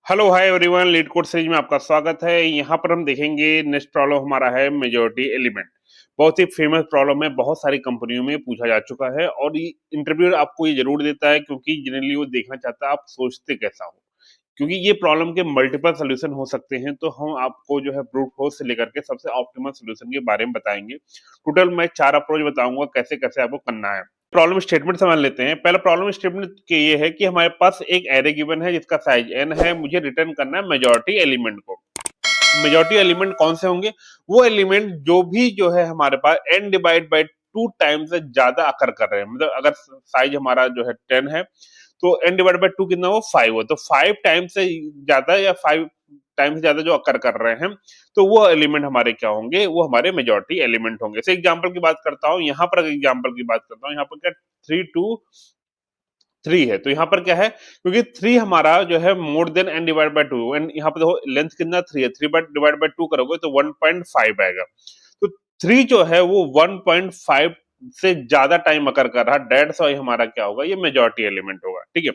Hello hi everyone, leet code series में आपका स्वागत है। यहाँ पर हम देखेंगे नेक्स्ट प्रॉब्लम हमारा है मेजॉरिटी एलिमेंट। बहुत ही फेमस प्रॉब्लम है, बहुत सारी कंपनियों में पूछा जा चुका है और ये इंटरव्यूअर आपको ये जरूर देता है क्योंकि जनरली वो देखना चाहता है आप सोचते कैसा हो। क्योंकि ये प्रॉब्लम के मल्टीपल सोल्यूशन हो सकते हैं, तो हम आपको जो है ब्रूट फोर्स से लेकर के सबसे ऑप्टिमल सोल्यूशन के बारे में बताएंगे। टोटल मैं 4 अप्रोच बताऊंगा कैसे कैसे आपको करना है। प्रॉब्लम स्टेटमेंट समझ लेते हैं। पहला प्रॉब्लम स्टेटमेंट के ये है कि हमारे पास एक एरे गिवन है जिसका साइज n है, मुझे रिटर्न करना है मेजॉरिटी एलिमेंट को। मेजॉरिटी एलिमेंट कौन से होंगे? वो एलिमेंट जो भी जो है हमारे पास n डिवाइड बाई 2 टाइम्स से ज्यादा अकर कर रहे हैं। मतलब अगर साइज हमारा जो है 10 है तो n डिवाइड बाई 2 कितना हो 5 हो, तो 5 टाइम्स से ज्यादा या 5 टाइम्स से ज्यादा जो अकर कर रहे हैं तो वो एलिमेंट हमारे क्या होंगे? वो हमारे मेजॉरिटी एलिमेंट होंगे। से एग्जांपल की बात करता हूँ, यहाँ पर एग्जांपल की बात करता हूँ, यहाँ पर क्या 3 है, तो यहाँ पर क्या है, क्योंकि 3 हमारा जो है more than n divide by 2, and यहाँ पर देखो लेंथ कितना 3 है, 3 डिवाइड बाय 2 करोगे तो 1.5 आएगा। तो 3 जो है वो 1.5 से ज्यादा टाइम अकर कर रहा, डेट्स वाई हमारा क्या होगा? ये मेजॉरिटी एलिमेंट होगा। ठीक है,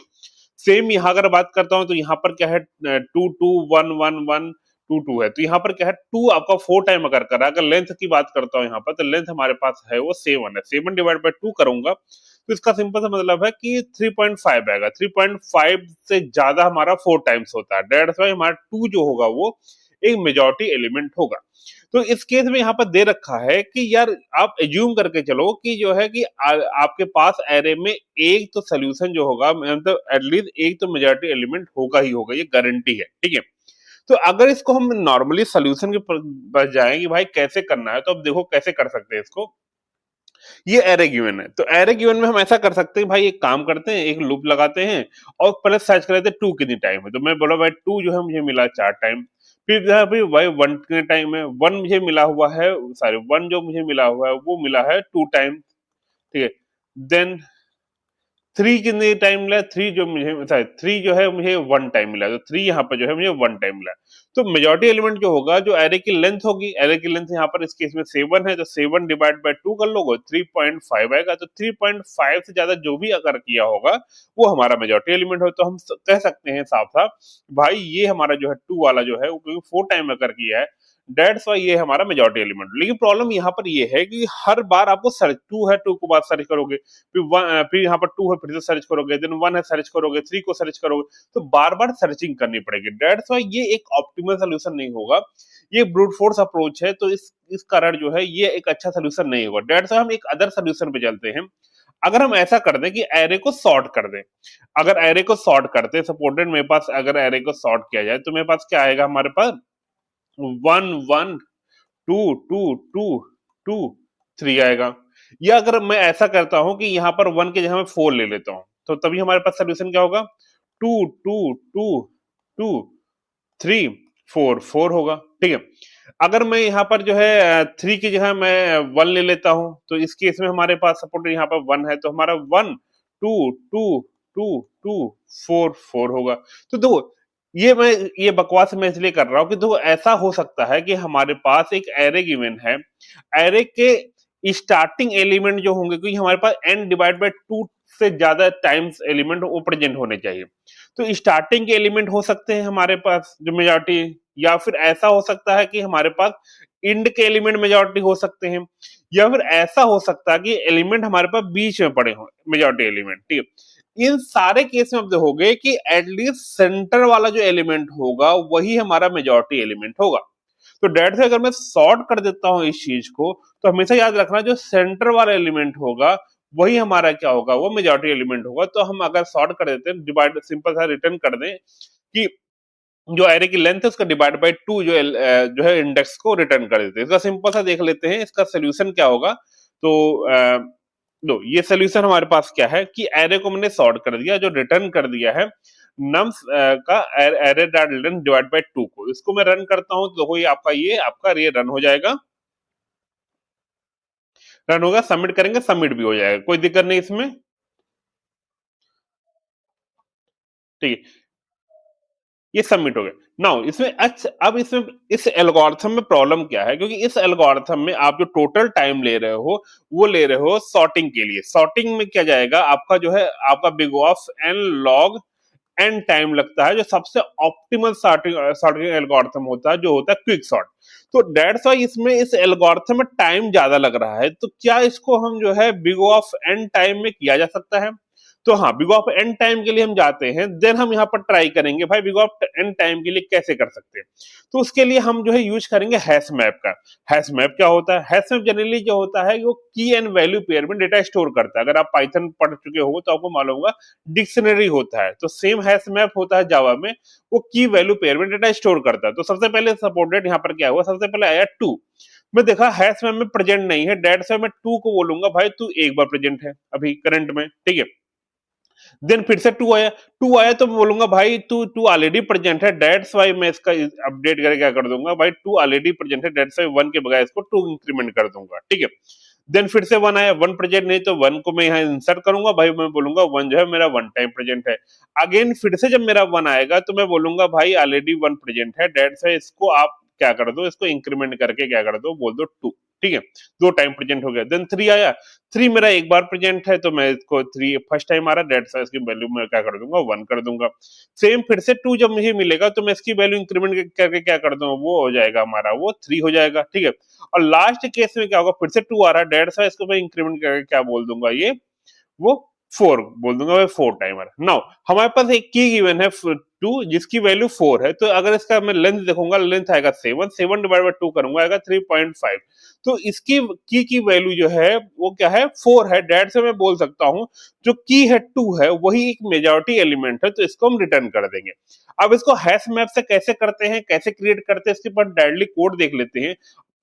सेम यहाँ अगर बात करता हूँ तो यहाँ पर क्या है 2 2 1 1 1 2 2 है, तो यहाँ पर क्या है 2 आपका 4 टाइम अगर कर रहा है। अगर लेंथ की बात करता हूँ यहाँ पर, तो लेंथ हमारे पास है वो 7 है, 7 डिवाइड बाय 2 करूंगा तो इसका सिंपल सा मतलब है कि 3.5 आएगा। 3.5 से ज्यादा हमारा 4 टाइम्स होता है, डेट्स वाई हमारा 2 जो होगा वो एक मेजॉरिटी एलिमेंट होगा। तो इस केस में यहाँ पर दे रखा है कि यार आप एज्यूम करके चलो कि जो है कि आपके पास एरे में एक तो सोल्यूशन जो होगा, मतलब एटलीस्ट एक तो मेजॉरिटी एलिमेंट होगा ही होगा, ये गारंटी है। ठीक है, तो अगर इसको हम नॉर्मली सोल्यूशन के पास जाएं कि भाई कैसे करना है, तो अब देखो कैसे कर सकते हैं इसको। ये एरे गिवन है, तो एरे गिवन में हम ऐसा कर सकते हैं भाई, एक काम करते हैं, एक लूप लगाते हैं और पहले सर्च कर लेते हैं 2 कितनी टाइम है। तो मैं बोला भाई 2 जो है मुझे मिला 4 टाइम। फिर जो है भाई 1 कितने टाइम है, 1 मुझे मिला हुआ है, सॉरी 1 जो मुझे मिला हुआ है वो मिला है 2 टाइम। ठीक है, देन 3 कितने टाइम मिला? 3 जो मुझे, सॉरी 3 जो है मुझे 1 टाइम मिला, तो 3 यहाँ पर जो है मुझे 1 टाइम मिला। तो मेजॉरिटी एलिमेंट जो होगा, जो एरे की लेंथ होगी, एरे की लेंथ यहाँ पर इस केस में 7 है, तो 7 डिवाइड बाय 2 कर लोगे 3.5 आएगा। तो 3.5 से ज्यादा जो भी अगर किया होगा वो हमारा मेजॉरिटी एलिमेंट हो। तो हम कह सकते हैं साफ साफ भाई ये हमारा जो है 2 वाला जो है वो क्योंकि 4 टाइम अगर किया है, डेट्स वाई ये हमारा मेजॉरिटी एलिमेंट। लेकिन प्रॉब्लम यहाँ पर ये है कि हर बार आपको सर्च 2 है 2 को बात सर्च करोगे, फिर यहाँ पर 2 है फिर से सर्च करोगे, देन 1 है सर्च करोगे, 3 को सर्च करोगे, तो बार बार सर्चिंग करनी पड़ेगी। डेट्स वाई ये एक ऑप्टिमल सोल्यूशन नहीं होगा, ये ब्रूट फोर्स अप्रोच है। तो इस कारण जो है ये एक अच्छा सोल्यूशन नहीं होगा। डेट्स वाई हम एक अदर सोल्यूशन पे चलते हैं। अगर हम ऐसा कर दें कि एरे को सॉर्ट कर दें, अगर एरे को सॉर्ट करते हैं, सपोर्टेड मेरे पास अगर एरे को सॉर्ट किया जाए तो मेरे पास क्या आएगा? हमारे पास 1 1 2 2 2 2 3 आएगा। या अगर मैं ऐसा करता हूं कि यहाँ पर 1 के जगह मैं 4 ले लेता हूं, तो तभी हमारे पास सोल्यूशन क्या होगा? 2 2 2 2 3 4 4 होगा। ठीक है, अगर मैं यहाँ पर जो है 3 की जगह मैं 1 ले लेता हूं, तो इस केस में हमारे पास सपोर्ट यहाँ पर 1 है, तो हमारा 1 2 2 2 2 4 4 होगा। तो देखो ये बकवास मैं इसलिए कर रहा हूँ कि देखो ऐसा हो सकता है कि हमारे पास एक एरे गिवन है, एरे के स्टार्टिंग एलिमेंट जो होंगे, क्योंकि हमारे पास n डिवाइड बाय 2 से ज्यादा टाइम्स एलिमेंट वो प्रेजेंट होने चाहिए, तो स्टार्टिंग के एलिमेंट हो सकते हैं हमारे पास जो मेजॉरिटी, या फिर ऐसा हो सकता है कि हमारे पास इंड के एलिमेंट मेजॉरिटी हो सकते हैं, या फिर ऐसा हो सकता है कि एलिमेंट हमारे पास बीच में पड़े हो मेजॉरिटी एलिमेंट। ठीक है, इन सारे केस में आप देखोगे कि एटलीस्ट सेंटर वाला जो एलिमेंट होगा वही हमारा मेजॉरिटी एलिमेंट होगा। तो डेट से अगर मैं सॉर्ट कर देता हूं इस चीज को, तो हमेशा याद रखना जो सेंटर वाला एलिमेंट होगा वही हमारा क्या होगा? वो मेजॉरिटी एलिमेंट होगा। तो हम अगर सॉर्ट कर देते हैं, डिवाइड सिंपल सा रिटर्न कर दें कि जो एरे की लेंथ है उसका डिवाइड बाय 2 जो है इंडेक्स को रिटर्न कर देते हैं। इसका सिंपल सा देख लेते हैं इसका सोल्यूशन क्या होगा। तो लो ये सोल्यूशन हमारे पास क्या है कि एरे को मैंने सॉर्ट कर दिया, जो रिटर्न कर दिया है नम्स का array dot length divide by 2 को, इसको मैं रन करता हूं तो ये आपका ये रन हो जाएगा। रन होगा, सबमिट करेंगे, सबमिट भी हो जाएगा, कोई दिक्कत नहीं इसमें। ठीक है, ये सबमिट हो गया। नाउ इसमें अच्छा, अब इसमें इस एल्गोरिथम में प्रॉब्लम क्या है, क्योंकि इस एल्गोरिथम में आप जो टोटल टाइम ले रहे हो वो ले रहे हो सॉर्टिंग के लिए। सॉर्टिंग में क्या जाएगा आपका, जो है आपका big of N log N time लगता है, जो सबसे ऑप्टिमल सॉर्टिंग सॉर्टिंग एल्गोरिथम होता है, जो होता है क्विक सॉर्ट। तो दैट्स व्हाई इसमें इस एल्गोरिथम में टाइम ज्यादा लग रहा है। तो क्या इसको हम जो है बिग ऑफ एन टाइम में किया जा सकता है? तो हाँ, बिग ऑफ एन टाइम के लिए हम जाते हैं, देन हम यहाँ पर ट्राई करेंगे भाई बिग ऑफ एन टाइम के लिए कैसे कर सकते हैं। तो उसके लिए हम जो है यूज करेंगे हैश मैप का। हैश मैप क्या होता है? हैश मैप जनरली जो होता है वो की एंड वैल्यू पेयर में डेटा स्टोर करता है। अगर आप पाइथन पढ़ चुके हो तो आपको मालूम होगा डिक्शनरी होता है, तो सेम हैश मैप होता है जावा में, वो की वैल्यू पेयर में डेटा स्टोर करता है। तो सबसे पहले सपोर्टेड यहाँ पर क्या हुआ, सबसे पहले आया टू। मैं देखा हैश मैप में प्रेजेंट नहीं है, डेट से मैं टू को बोलूंगा भाई तू एक बार प्रेजेंट है अभी करंट में, ठीक है। देन फिर से टू आया, टू आया तो मैं बोलूंगा भाई टू टू ऑलरेडी प्रेजेंट है, डेट्स वाई मैं इसका अपडेट करके क्या कर दूंगा भाई टू ऑलरेडी प्रेजेंट है, डेट्स वाई वन के बजाय इसको टू इंक्रीमेंट कर दूंगा, ठीक है। देन फिर से वन आया, वन प्रेजेंट नहीं तो वन को मैं यहाँ इंसर्ट करूंगा भाई, मैं बोलूंगा वन जो है मेरा वन टाइम प्रेजेंट है। अगेन फिर से जब मेरा वन आएगा तो मैं बोलूंगा भाई ऑलरेडी वन प्रेजेंट है, डेट्स वाई इसको आप क्या कर दो, इसको इंक्रीमेंट करके क्या कर दो, बोल दो टू, ठीक है। दो टाइम प्रेजेंट हो गया। देन थ्री आया, थ्री मेरा एक बार प्रेजेंट है तो मैं इसको थ्री फर्स्ट टाइम आ रहा है, डेट्स इसकी वैल्यू मैं क्या कर दूंगा, वन कर दूंगा। सेम फिर से टू जब मुझे मिलेगा तो मैं इसकी वैल्यू इंक्रीमेंट करके क्या कर दूंगा, वो हो जाएगा हमारा वो थ्री हो जाएगा, ठीक है। और लास्ट केस में क्या होगा, फिर से टू आ रहा है, डेट्स इसको मैं इंक्रीमेंट करके क्या बोल दूंगा, ये वो फोर बोल दूंगा मैं, फोर टाइमर। नाउ हमारे पास एक की गिवन है टू जिसकी वैल्यू फोर है, तो अगर इसका मैं लेंथ देखूंगा, लेंथ आएगा seven, seven divide by two करूंगा आएगा 3.5। तो इसकी की वैल्यू जो है वो क्या है, फोर है, डेट से मैं बोल सकता हूं जो की है टू है वही एक मेजॉरिटी एलिमेंट है, तो इसको हम रिटर्न कर देंगे। अब इसको हैश मैप से कैसे करते हैं, कैसे क्रिएट करते हैं, इसके बाद डायरेक्टली कोड देख लेते हैं।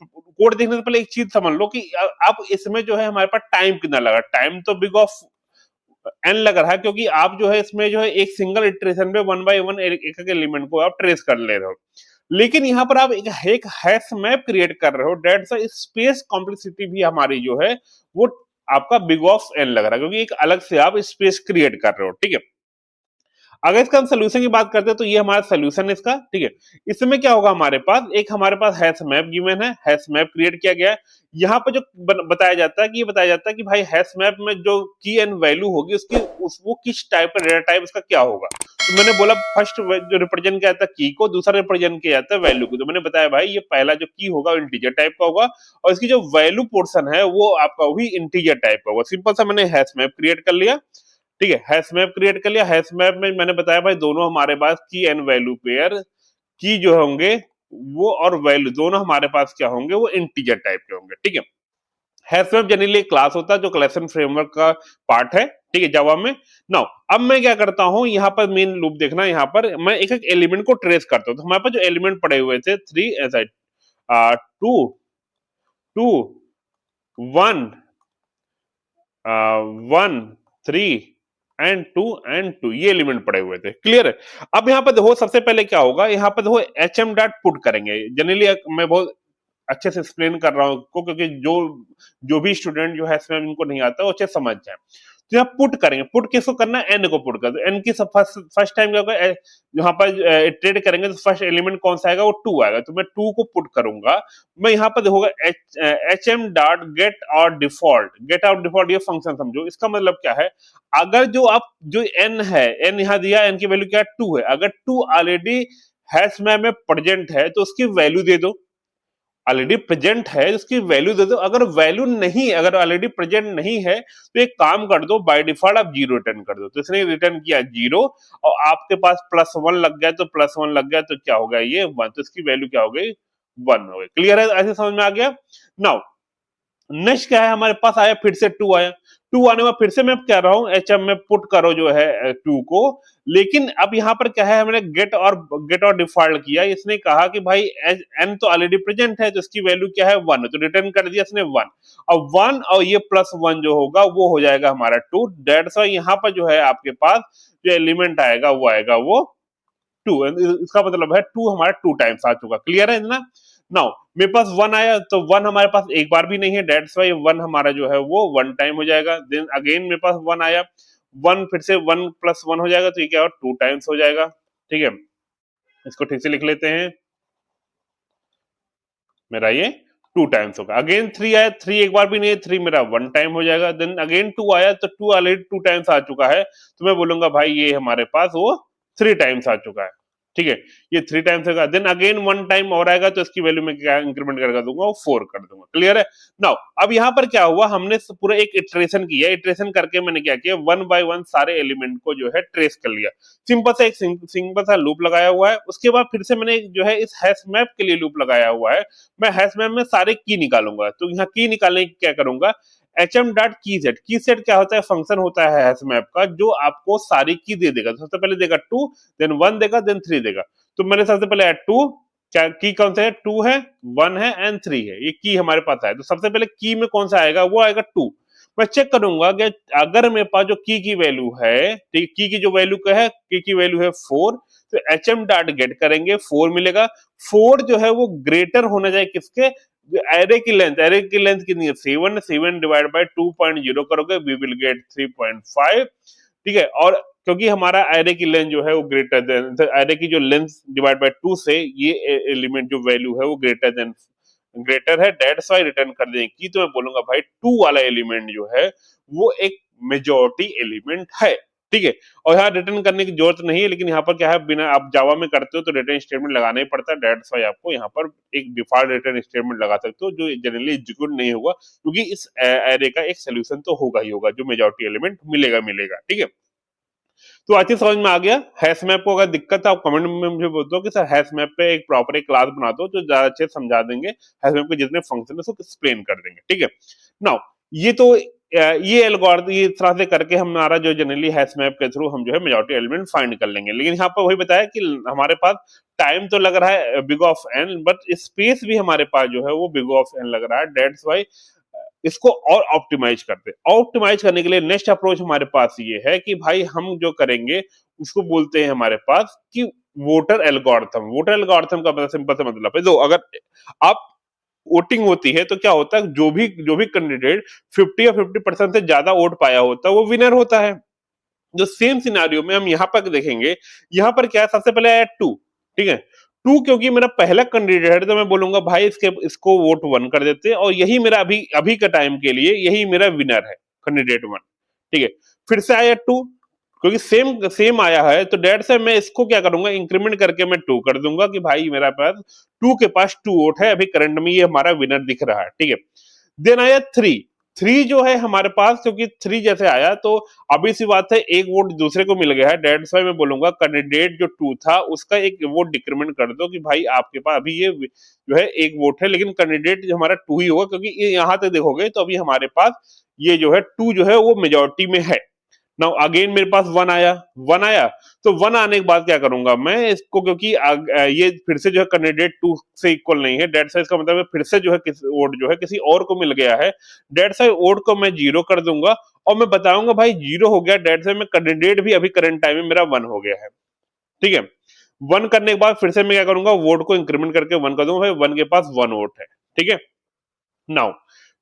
कोड देखने से पहले एक चीज समझ लो कि अब इसमें जो है हमारे पास टाइम कितना लगा, टाइम तो बिग ऑफ एन लग रहा है, क्योंकि आप जो है इसमें जो है एक सिंगल इटरेशन में वन बाय वन एक एक एलिमेंट को आप ट्रेस कर ले रहे हो। लेकिन यहाँ पर आप एक हैश मैप क्रिएट कर रहे हो, डेट्स स्पेस कॉम्प्लेक्सिटी भी हमारी जो है वो आपका बिग ऑफ एन लग रहा है, क्योंकि एक अलग से आप स्पेस क्रिएट कर रहे हो, ठीक है। अगर इसका हम सोल्यूशन की बात करते हैं तो ये हमारा सोल्यूशन है इसका, ठीक है। इसमें क्या होगा, हमारे पास हैश मैप गिवन है, हैश मैप क्रिएट किया गया है। यहाँ पर जो बताया जाता है कि ये बताया जाता है कि भाई हैश मैप में जो की एंड वैल्यू होगी उसकी वो किस टाइप का डेटा टाइप उसका क्या होगा। तो मैंने बोला फर्स्ट जो रिप्रेजेंट किया जाता है की को, दूसरा रिप्रेजेंट किया जाता है वैल्यू को। तो मैंने बताया भाई ये पहला जो की होगा इंटीजर टाइप का होगा, और इसकी जो वैल्यू पोर्शन है वो आपका वही इंटीजर टाइप का होगा। सिंपल सा मैंने हैश मैप क्रिएट कर लिया, ठीक है। हैश मैप क्रिएट कर लिया, हैश मैप में मैंने बताया भाई दोनों हमारे पास की एंड वैल्यू पेयर, की जो होंगे वो और वैल्यू दोनों हमारे पास क्या होंगे, वो इंटीजर टाइप के होंगे, ठीक है। हैश मैप जनरली एक क्लास होता है जो कलेक्शन फ्रेमवर्क का पार्ट है, ठीक है, जावा में। नाउ अब मैं क्या करता हूं, यहाँ पर मेन लूप देखना, यहाँ पर मैं एक एक एलिमेंट को ट्रेस करता हूँ। तो हमारे पास जो एलिमेंट पड़े हुए थे थ्री ऐसा two two one one three and two ये एलिमेंट पड़े हुए थे, क्लियर है। अब यहाँ पर देखो सबसे पहले क्या होगा, यहाँ पर देखो एच एम डॉट पुट करेंगे। जनरली मैं बहुत अच्छे से एक्सप्लेन कर रहा हूँ क्योंकि जो जो भी स्टूडेंट जो है इसमें इनको नहीं आता वो अच्छे समझ जाए। तो यहाँ पुट करेंगे, पुट किसको करना है, एन को पुट कर दो। एन की फर्स्ट टाइम क्या होगा, यहाँ पर ट्रेड करेंगे तो फर्स्ट एलिमेंट कौन सा आएगा, वो टू आएगा, तो मैं टू को पुट करूंगा। मैं यहाँ पर देखूंगा एच एम डॉट गेट और डिफॉल्ट, गेट और डिफॉल्ट ये फंक्शन समझो। इसका मतलब क्या है, अगर जो आप जो एन है, एन यहाँ दिया, एन की वैल्यू क्या है, टू है, अगर टू ऑलरेडी हैश मैप में प्रेजेंट है तो उसकी वैल्यू दे दो। ऑलरेडी प्रेजेंट है उसकी वैल्यू दे दो। अगर वैल्यू नहीं, अगर ऑलरेडी प्रेजेंट नहीं है तो एक काम कर दो, बाय डिफॉल्ट आप जीरो रिटर्न कर दो। तो इसने रिटर्न किया जीरो, और आपके पास प्लस वन लग गया तो प्लस वन लग गया तो क्या हो गया, ये वन, तो इसकी वैल्यू क्या हो गई, वन हो गई। क्लियर है, ऐसे समझ में आ गया। नाउ नेक्स्ट क्या है, हमारे पास आया फिर से टू आया, टू आने में फिर से मैं कह रहा हूं एच एम में पुट करो जो है टू को। लेकिन अब यहाँ पर क्या है, हमने गेट और डिफॉल्ट किया। इसने कहा कि भाई एन तो ऑलरेडी प्रेजेंट है तो इसकी वैल्यू क्या है, वन, तो रिटर्न कर दिया इसने वन। और वन और ये प्लस वन जो होगा वो हो जाएगा हमारा टू। डेट्स यहाँ पर जो है आपके पास जो एलिमेंट आएगा वो आएगा वो टू। इसका मतलब है टू हमारा टू टाइम्स आ चुका। क्लियर है ना। नाउ मेरे पास वन आया तो वन हमारे पास एक बार भी नहीं है, डेट्स वाई वन हमारा जो है वो वन टाइम हो जाएगा। देन अगेन मेरे पास वन आया, वन फिर से वन प्लस वन हो जाएगा तो ये क्या टू टाइम्स हो जाएगा, ठीक है। इसको ठीक से लिख लेते हैं, मेरा ये 2 टाइम्स होगा। अगेन 3 आया, 3 एक बार भी नहीं है, 3 मेरा 1 टाइम हो जाएगा। देन अगेन 2 आया, तो 2 ऑलरेडी 2 टाइम्स आ चुका है, तो मैं बोलूंगा भाई ये हमारे पास वो 3 टाइम्स आ चुका है। ठीक है, ये 3 टाइम्स होगा। देन अगेन 1 टाइम और आएगा, तो इसकी वैल्यू में क्या इंक्रीमेंट करके दूंगा, वो 4 कर दूंगा। क्लियर है? नाउ अब यहाँ पर क्या हुआ, हमने पूरा एक इटरेशन किया, इटरेशन करके मैंने क्या किया, 1 बाय 1 सारे एलिमेंट को जो है ट्रेस कर लिया। सिंपल सा एक सिंपल सा लूप लगाया हुआ है। उसके बाद फिर से मैंने जो है इस हैश मैप के लिए लूप लगाया हुआ है। मैं हैश मैप में सारे की निकालूंगा, तो यहाँ की निकालने की क्या करूंगा, hm डॉट की सेट क्या होता है, फंक्शन होता है हैश मैप का, जो आपको सारी की दे देगा। तो सबसे पहले देगा 2, देन 1 देगा, देन 3 देगा। तो मैंने सबसे पहले ऐड 2, क्या की कौन सा है, 2 है, 1 है एंड 3 है, ये की हमारे पास है। तो सबसे पहले की में कौन सा आएगा, वो आएगा 2। मैं चेक करूंगा कि अगर मेरे पास जो की वैल्यू है, की जो वैल्यू का है, की वैल्यू है 4, तो hm डॉट गेट करेंगे, 4 मिलेगा। 4 जो है वो ग्रेटर होना चाहिए किसके, एरे की लेंथ कितनी है, 7, 7 डिवाइड बाय 2.0 करोगे, वी विल गेट 3.5। ठीक है, और क्योंकि हमारा एरे की लेंथ जो है वो ग्रेटर देन, एरे की जो लेंथ डिवाइड बाय 2 से ये एलिमेंट जो वैल्यू है वो ग्रेटर है, डेट्स वाई रिटर्न कर देंगे की। तो मैं बोलूंगा भाई 2 वाला एलिमेंट जो है वो एक मेजोरिटी एलिमेंट है। ठीक है, और यहाँ रिटर्न करने की जरूरत नहीं है, लेकिन यहाँ पर क्या है, बिना आप जावा में करते हो तो रिटर्न स्टेटमेंट लगाना ही पड़ता है। डेट्स वाई आपको यहाँ पर एक डिफॉल्ट रिटर्न स्टेटमेंट लगा सकते हो, जो जनरली एग्जीक्यूट नहीं होगा, क्योंकि इस एरे का एक सोल्यूशन तो होगा ही होगा, जो मेजोरिटी एलिमेंट मिलेगा। ठीक है, तो अच्छी समझ में आ गया। हैश मैप को अगर दिक्कत है आप कमेंट में मुझे बोल दो कि सर हैश मैप पे एक प्रॉपर एक क्लास बना दो, जो ज्यादा अच्छे से समझा देंगे, हैश मैप के जितने फंक्शन है उसको एक्सप्लेन कर देंगे। ठीक है, नाउ ये तो ये एल्गोरिथम ये तरह से करके हमारा जो जनरली हैश मैप के थ्रू हम जो है मेजॉरिटी एलिमेंट फाइंड कर लेंगे। लेकिन यहाँ पर वही बताया कि हमारे पास टाइम तो लग रहा है big of N, but space भी हमारे पास जो है वो बिग ऑफ एन लग रहा है। डेट्स वाई इसको और ऑप्टिमाइज करते हैं। ऑप्टिमाइज करने के लिए नेक्स्ट अप्रोच हमारे पास ये है कि भाई हम जो करेंगे उसको बोलते हैं हमारे पास कि वोटर एल्गोरिथम। वोटर एल्गोरिथम का सिंपल सा मतलब है, जो अगर आप वोटिंग होती है तो क्या होता है, जो भी कैंडिडेट 50 या 50% से ज्यादा वोट पाया होता है वो विनर होता है। जो सेम सिनारियो में हम यहाँ पर देखेंगे, यहाँ पर क्या है, सबसे पहले आया 2। ठीक है, 2 क्योंकि मेरा पहला कैंडिडेट है, तो मैं बोलूंगा भाई इसको वोट 1 कर देते हैं, और यही मेरा अभी अभी का टाइम के लिए यही मेरा विनर है, कैंडिडेट 1। ठीक है, फिर से आया 2, क्योंकि सेम सेम आया है, तो डेट से मैं इसको क्या करूंगा, इंक्रीमेंट करके मैं 2 कर दूंगा कि भाई मेरा पास 2 के पास 2 वोट है, अभी करंट में ये हमारा विनर दिख रहा है। ठीक है, देन आया 3। 3 जो है हमारे पास, क्योंकि 3 जैसे आया तो अभी सी बात है, एक वोट दूसरे को मिल गया है। डेट्स वाई मैं बोलूंगा कैंडिडेट जो 2 था उसका एक वोट डिक्रीमेंट कर दो कि भाई आपके पास अभी ये जो है एक वोट है, लेकिन कैंडिडेट हमारा 2 ही होगा, क्योंकि ये यहां तक देखोगे तो अभी हमारे पास ये जो है 2 जो है वो मेजोरिटी में है। नाउ अगेन मेरे पास 1 आया, तो 1 आने के बाद क्या करूंगा मैं इसको, क्योंकि ये फिर से जो है कैंडिडेट 2 से इक्वल नहीं है, डेट साइज का मतलब है फिर से जो है वोट जो है किसी और को मिल गया है। डेट साइज वोट को मैं 0 कर दूंगा, और मैं बताऊंगा भाई 0 हो गया डेट साइज में, कैंडिडेट भी अभी करंट टाइम में मेरा 1 हो गया है। ठीक है, 1 करने के बाद फिर से मैं क्या करूंगा, वोट को इंक्रीमेंट करके 1 कर दूंगा, भाई 1 के पास 1 वोट है। ठीक है, नाउ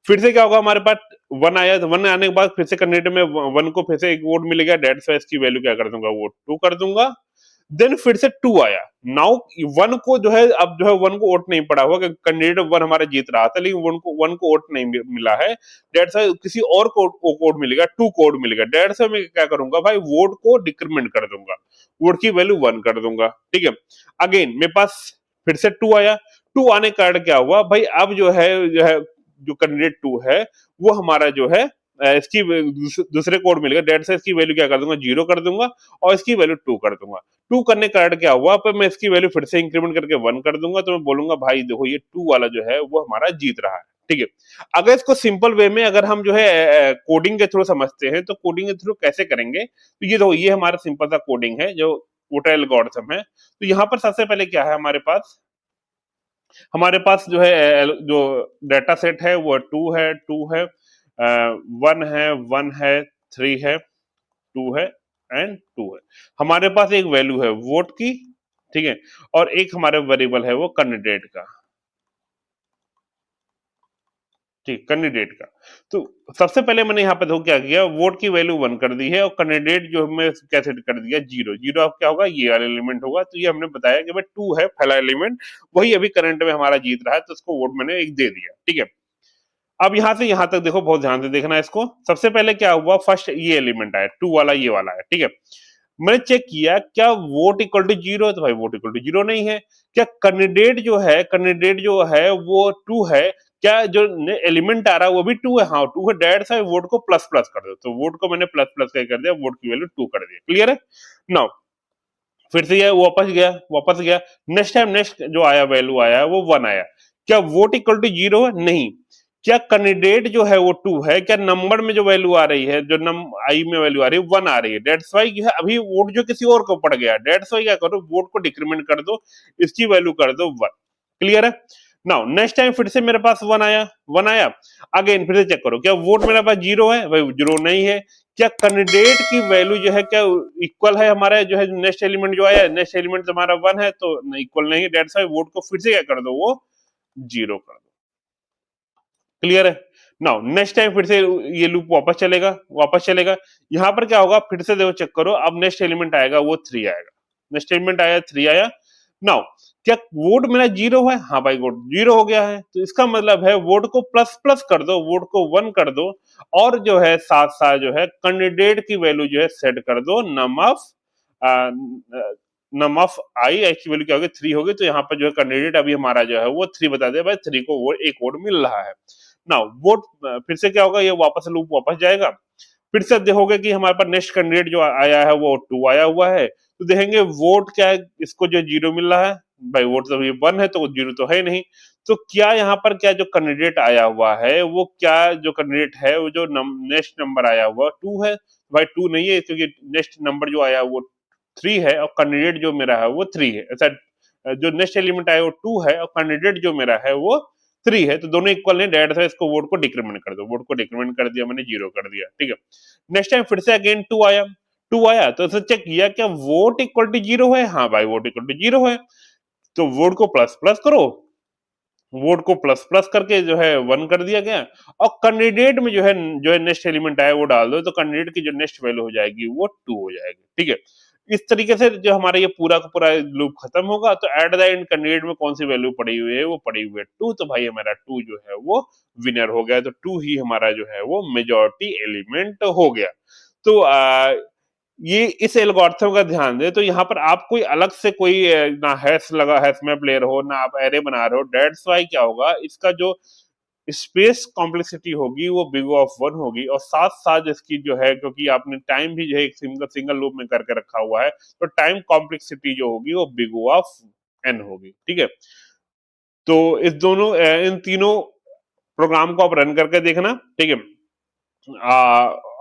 फिर से क्या होगा, हमारे पास 1 आया, तो 1 आने के बाद फिर से कैंडिडेट में 1 को फिर से एक वोट मिल गया, डेट साइज की वैल्यू क्या कर दूंगा, वोट 2 कर दूंगा। देन फिर से 2 आया। नाउ 1 को जो है, अब जो है 1 को वोट नहीं पड़ा हुआ, कैंडिडेट 1 हमारा जीत रहा था, लेकिन 1 को वोट नहीं मिला है। डेट साइज किसी और को कोड मिलेगा, 2 कोड मिलेगा। डेट साइज में क्या करूंगा भाई, वोट को डिक्रीमेंट कर दूंगा, वोट की वैल्यू 1 कर दूंगा। ठीक है, अगेन मेरे पास फिर से 2 आया। 2 आने के कारण क्या हुआ भाई, अब जो है जो कैंडिडेट 2 है वो हमारा जो है इसकी दूसरे कोड मिलेगा, डेट से इसकी वैल्यू क्या कर दूंगा, 0 कर दूंगा, और इसकी वैल्यू 2 कर दूंगा। 2 करने का कारण क्या हुआ, पर मैं इसकी वैल्यू फिर से इंक्रीमेंट करके 1 कर दूंगा, तो मैं बोलूंगा भाई देखो ये 2 वाला जो है वो हमारा जीत रहा है। ठीक है, अगर इसको सिंपल वे में अगर हम जो है कोडिंग के थ्रू समझते हैं, तो कोडिंग के थ्रू कैसे करेंगे, तो ये देखो ये हमारा सिंपल सा कोडिंग है जो वोटर एल्गोरिथम है। तो यहाँ पर सबसे पहले क्या है, हमारे पास जो है जो डाटा सेट है वो 2 है 1 है 1 है 3 है 2 है एंड 2 है। हमारे पास एक वैल्यू है वोट की, ठीक है, और एक हमारे वेरिएबल है वो कैंडिडेट का। ठीक, कैंडिडेट का। तो सबसे पहले मैंने यहाँ पे देखो क्या किया, वोट की वैल्यू 1 कर दी है और कैंडिडेट जो हमने कैसे कर दिया 0। 0 अब क्या होगा, ये वाला एलिमेंट होगा। तो ये हमने बताया कि भाई 2 है पहला एलिमेंट, वही अभी करंट में हमारा जीत रहा है, तो उसको वोट मैंने 1 दे दिया। ठीक है, अब यहाँ से यहाँ तक देखो, बहुत ध्यान से देखना है इसको। सबसे पहले क्या हुआ, फर्स्ट ये एलिमेंट आया 2 वाला, ये वाला है। ठीक है, मैंने चेक किया क्या वोट इक्वल टू 0 है, तो भाई वोट इक्वल टू 0 नहीं है। क्या कैंडिडेट जो है वो 2 है, क्या जो एलिमेंट आ रहा है वो भी 2 है, हाँ 2 है, डेट सा वोट को प्लस प्लस कर दो। तो वोट को मैंने प्लस प्लस कर दिया, वोट की वैल्यू 2 कर दिया। क्लियर है। नाउ फिर से ये वापस गया। नेक्स्ट टाइम नेक्स्ट जो आया वैल्यू आया वो 1 आया। क्या वोट इक्वल टू 0 है, नहीं। क्या कैंडिडेट जो है वो 2 है, क्या नंबर में जो वैल्यू आ रही है, जो आई में वैल्यू आ रही है 1 आ रही है, डेट्स वाई है अभी वोट जो किसी और को पड़ गया, डेट्स वाई क्या करो, वोट को डिक्रीमेंट कर दो, इसकी वैल्यू कर दो 1। क्लियर है। नाउ नेक्स्ट टाइम फिर से मेरे पास 1 आया। अगेन फिर से चेक करो, क्या वोट मेरे पास 0 है, भाई 0 नहीं है। क्या कैंडिडेट की वैल्यू जो है क्या इक्वल है हमारा जो है नेक्स्ट एलिमेंट जो आया, नेक्स्ट एलिमेंट हमारा 1 है, तो इक्वल नहीं है, डेट्स वाई वोट को फिर से क्या कर दो, वो 0 कर दो। क्लियर है। नाउ नेक्स्ट टाइम फिर से ये लूप वापस चलेगा। यहाँ पर क्या होगा, फिर से देखो चेक करो, अब नेक्स्ट एलिमेंट आएगा वो 3 आएगा। नेक्स्ट एलिमेंट आया 3 आया। नाउ क्या वोट मेरा 0 है, हाँ भाई वोट 0 हो गया है, तो इसका मतलब है वोट को प्लस प्लस कर दो, वोट को 1 कर दो, और जो है साथ साथ जो है कैंडिडेट की वैल्यू जो है सेट कर दो, नम ऑफ आई की वैल्यू क्या होगी, 3 होगी। तो यहाँ पर जो है कैंडिडेट अभी हमारा जो है वो 3 बता दे, भाई 3 को वो एक वोट मिल रहा है। नाउ वोट फिर से क्या होगा, ये लूप वापस जाएगा। फिर से देखोगे कि हमारे पास नेक्स्ट कैंडिडेट जो आया है वो 2 आया हुआ है। तो देखेंगे वोट क्या है, इसको जो 0 मिल रहा है, भाई वोट तो ये 1 है, तो 0 तो है नहीं। तो क्या यहाँ पर क्या जो कैंडिडेट आया हुआ है, वो क्या जो कैंडिडेट है वो जो नेक्स्ट नंबर आया हुआ 2 है, भाई 2 नहीं है, क्योंकि नेक्स्ट नंबर जो आया वो 3 है और कैंडिडेट जो मेरा है वो 3 है। ऐसा जो नेक्स्ट एलिमेंट आया वो 2 है और कैंडिडेट जो मेरा है वो 3 है, तो दोनों इक्वल नहीं, डायरेक्ट इसको वोट को डिक्रीमेंट कर दो, वोट को डिक्रीमेंट कर दिया मैंने, 0 कर दिया। ठीक है, नेक्स्ट टाइम फिर से अगेन 2 आया, तो इसे चेक किया क्या वोट इक्वल टू 0 है, हाँ भाई वोट इक्वल टू 0 है। तो वोट को प्लस प्लस करो, वोट को प्लस प्लस करके जो है 1 कर दिया गया। और कैंडिडेट में जो है नेक्स्ट एलिमेंट आया वो डाल दो, तो कैंडिडेट की जो नेक्स्ट वैल्यू हो जाएगी वो 2 हो जाएगी। ठीक है, इस तरीके से जो हमारा ये पूरा का पूरा लूप खत्म होगा। तो एट द एंड कैंडिडेट में कौन सी वैल्यू पड़ी हुई है, वो पड़ी हुई है 2। तो भाई हमारा 2 जो है वो विनर हो गया, तो 2 ही हमारा जो है वो मेजॉरिटी एलिमेंट हो गया। तो ये इस एल्गोरिथम का ध्यान दे, तो यहाँ पर आप कोई अलग से कोई ना हैश में प्लेयर हो, ना आप एरे बना रहे हो, डेट्स वाई क्या होगा, इसका जो स्पेस कॉम्प्लेक्सिटी होगी वो बिग ऑफ 1 होगी। और साथ साथ इसकी जो है, क्योंकि आपने टाइम भी जो है एक सिंगल लूप में करके रखा हुआ है, तो टाइम कॉम्प्लेक्सिटी जो होगी वो बिग ऑफ n होगी। ठीक है, तो इन तीनों प्रोग्राम को आप रन करके देखना। ठीक है,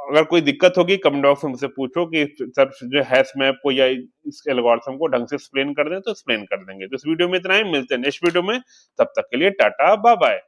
अगर कोई दिक्कत होगी कमेंट बॉक्स में मुझसे पूछो कि सर जो हैश मैप को या इस एल्गोरिथम को ढंग से एक्सप्लेन कर दें, तो एक्सप्लेन कर देंगे। तो इस वीडियो में इतना ही, मिलते हैं नेक्स्ट वीडियो में, तब तक के लिए टाटा बाय बाय।